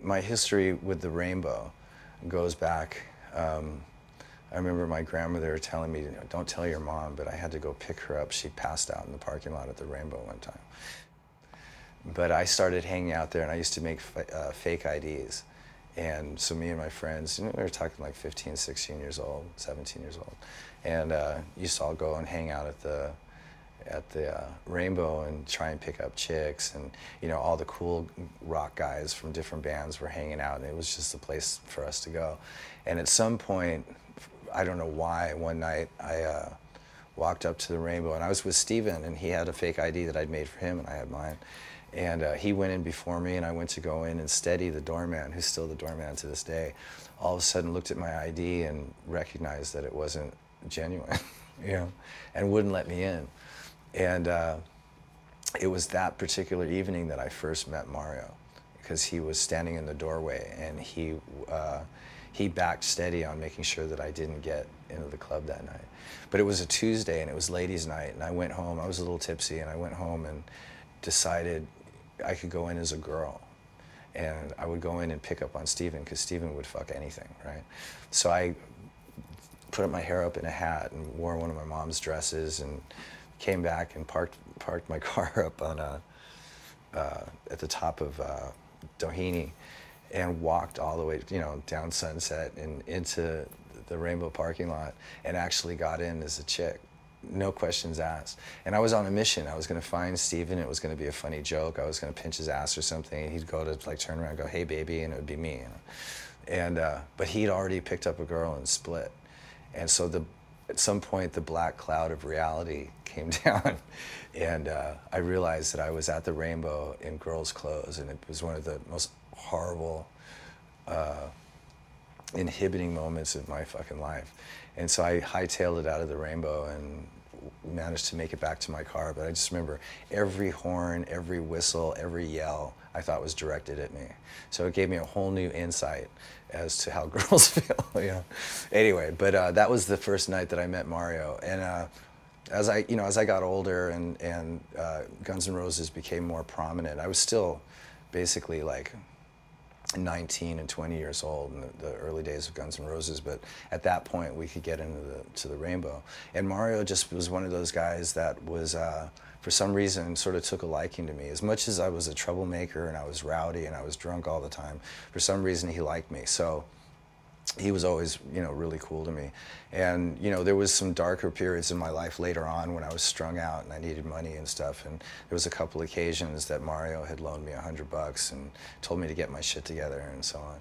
My history with the rainbow goes back. I remember my grandmother telling me, don't tell your mom, but I had to go pick her up. She passed out in the parking lot at the rainbow one time. But I started hanging out there, and I used to make fake IDs. And so me and my friends, we were talking like 15, 16 years old, 17 years old, and used to all go and hang out at the Rainbow and try and pick up chicks, and all the cool rock guys from different bands were hanging out, and it was just a place for us to go. And at some point, I don't know why, one night I walked up to the Rainbow, and I was with Steven, and he had a fake ID that I'd made for him, and I had mine. And he went in before me, and I went to go in, and Steady, the doorman, who's still the doorman to this day, all of a sudden looked at my ID and recognized that it wasn't genuine, and wouldn't let me in. And it was that particular evening that I first met Mario, because he was standing in the doorway, and he backed Steady on making sure that I didn't get into the club that night. But it was a Tuesday, and it was ladies' night, and I went home. I was a little tipsy, and I went home and decided I could go in as a girl, and I would go in and pick up on Steven, because Steven would fuck anything, right? So I put my hair up in a hat and wore one of my mom's dresses, and came back and parked my car up on at the top of Doheny, and walked all the way, down Sunset and into the Rainbow parking lot, and actually got in as a chick. No questions asked. And I was on a mission. I was going to find Steven. It was going to be a funny joke. I was going to pinch his ass or something, and he'd go to like turn around and go, "Hey baby," and it would be me. And but he'd already picked up a girl and split. And so at some point the black cloud of reality came down, and I realized that I was at the Rainbow in girls' clothes, and it was one of the most horrible, inhibiting moments of my fucking life. And so I hightailed it out of the Rainbow and managed to make it back to my car. But I just remember every horn, every whistle, every yell I thought was directed at me. So it gave me a whole new insight as to how girls feel. Anyway, but that was the first night that I met Mario. And as I got older and Guns N' Roses became more prominent, I was still basically like 19 and 20 years old in the early days of Guns N' Roses, but at that point we could get into the Rainbow. And Mario just was one of those guys that was, for some reason, sort of took a liking to me. As much as I was a troublemaker and I was rowdy and I was drunk all the time, for some reason he liked me. So he was always, really cool to me. And, there was some darker periods in my life later on when I was strung out and I needed money and stuff. And there was a couple occasions that Mario had loaned me $100 and told me to get my shit together and so on.